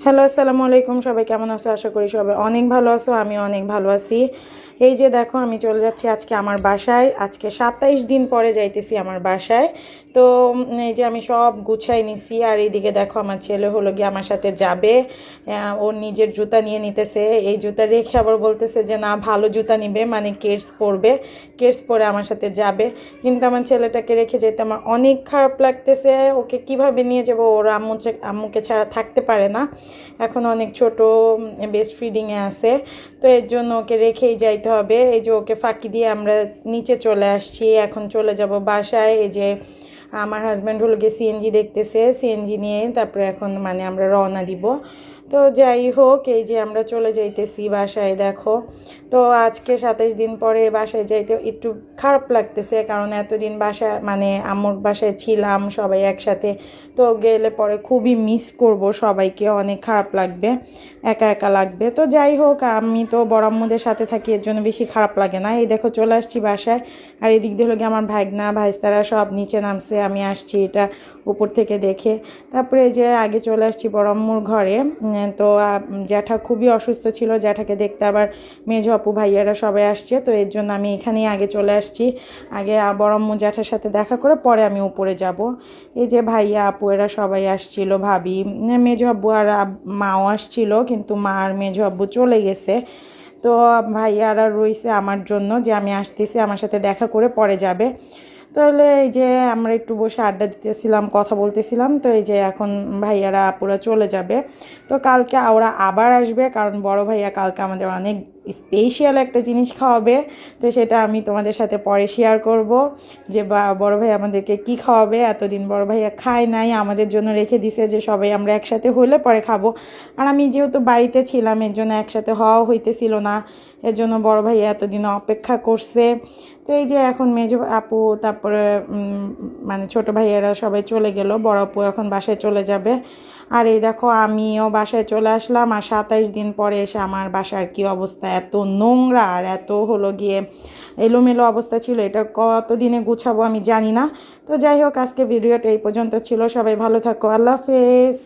Hello, আসসালামু আলাইকুম। সবাই কেমন আছো? আশা করি সবাই অনেক ভালো আছো। আমি অনেক ভালো আছি। এই যে দেখো, আমি চলে যাচ্ছি আজকে আমার বাসায়। আজকে 27 দিন পরে যাইতেছি আমার বাসায়। তো এই যে আমি সব গুছাই নিছি। আর এইদিকে দেখো, আমার ছেলে হলো গিয়ে আমার সাথে যাবে। ওর নিজের জুতা নিয়ে নিতেছে। এই জুতা রেখে আবার বলতেছে যে না, ভালো জুতা নিবে, মানে কেডস পরবে, কেডস পরে আমার সাথে যাবে। কিন্তু আমার ছেলেটাকে রেখে যেতে আমার অনেক খারাপ লাগতেছে। ওকে কিভাবে নিয়ে যাবো? ওর আম্মুকে ছাড়া থাকতে পারে না, এখন অনেক ছোট, বেস্ট ফিডিংয়ে আছে। তো এর জন্য ওকে রেখেই যাইতে হবে। এই যে ওকে ফাঁকি দিয়ে আমরা নিচে চলে আসছি, এখন চলে যাব বাসায়। এই যে আমার হাজব্যান্ড হলো গিয়ে সিএনজি দেখতেছে, সিএনজি নিয়ে তারপরে এখন মানে আমরা রওনা দিব। তো যাই হোক, এই যে আমরা চলে যাইতেছি বাসায়। দেখো, তো আজকে 27 দিন পরে বাসায় যাইতে একটু খারাপ লাগতেছে, কারণ এতদিন বাসায় মানে আম্মুর বাসায় ছিলাম সবাই একসাথে। তো গেলে পরে খুবই মিস করব সবাইকে, অনেক খারাপ লাগবে, একা একা লাগবে। তো যাই হোক, আমি তো বড় আম্মুদের সাথে থাকি, এর জন্য বেশি খারাপ লাগে না। এই দেখো চলে আসছি বাসায়। আর এদিক দিয়ে হলো গিয়ে আমার ভাগনা ভাইস্তারা সব নিচে নামছে, আমি আসছি এটা উপর থেকে দেখে। তারপরে এই যে আগে চলে আসছি বড় আম্মুর ঘরে। তো জ্যাঠা খুবই অসুস্থ ছিল, জ্যাঠাকে দেখতে আবার মেজো আপু ভাইয়ারা সবাই আসছে। তো এর জন্য আমি এখানেই আগে চলে আসছি, আগে বড় আম্মু জ্যাঠার সাথে দেখা করে পরে আমি উপরে যাব। এই যে ভাইয়া আপু এরা সবাই আসছিল, ভাবি, মেজো আব্বু আর মাও আসছিল, কিন্তু মা আর মেজো আব্বু চলে গেছে। তো ভাইয়ারা রইছে আমার জন্য, যে আমি আসতেছি, আমার সাথে দেখা করে পরে যাবে। তাহলে এই যে আমরা একটু বসে আড্ডা দিতেছিলাম, কথা বলতেছিলাম। তো এই যে এখন ভাইয়ারা আপুরা চলে যাবে। তো কালকে ওরা আবার আসবে, কারণ বড় ভাইয়া কালকে আমাদের অনেক স্পেশাল একটা জিনিস খাওয়াবে। তো সেটা আমি তোমাদের সাথে পরে শেয়ার করব, যে বড় ভাই আমাদেরকে কি খাওয়াবে। এতদিন বড় ভাইয়া খায় নাই, আমাদের জন্য রেখে দিছে যে সবাই আমরা একসাথে হলে পরে খাবো। আর আমি যেহেতু বাড়িতে ছিলাম, এর জন্য একসাথে হওয়া হইতেছিল না, এর জন্য বড় ভাই এতদিন অপেক্ষা করছে। তো এই যে এখন মেজো আপু, তারপরে মানে ছোট ভাইয়েরা সবাই চলে গেল, বড় আপু এখন বাসায় চলে যাবে। আর এই দেখো, আমিও বাসায় চলে আসলাম। আর 27 দিন পরে এসে আমার বাসার কি অবস্থা, এত নোংরা আর এত হলো গিয়ে এলোমেলো অবস্থা ছিল, এটা কতদিনে গুছাবো আমি জানি না। তো যাই হোক, আজকে ভিডিওটা এই পর্যন্ত ছিল। সবাই ভালো থাকো, আল্লাহ হাফেজ।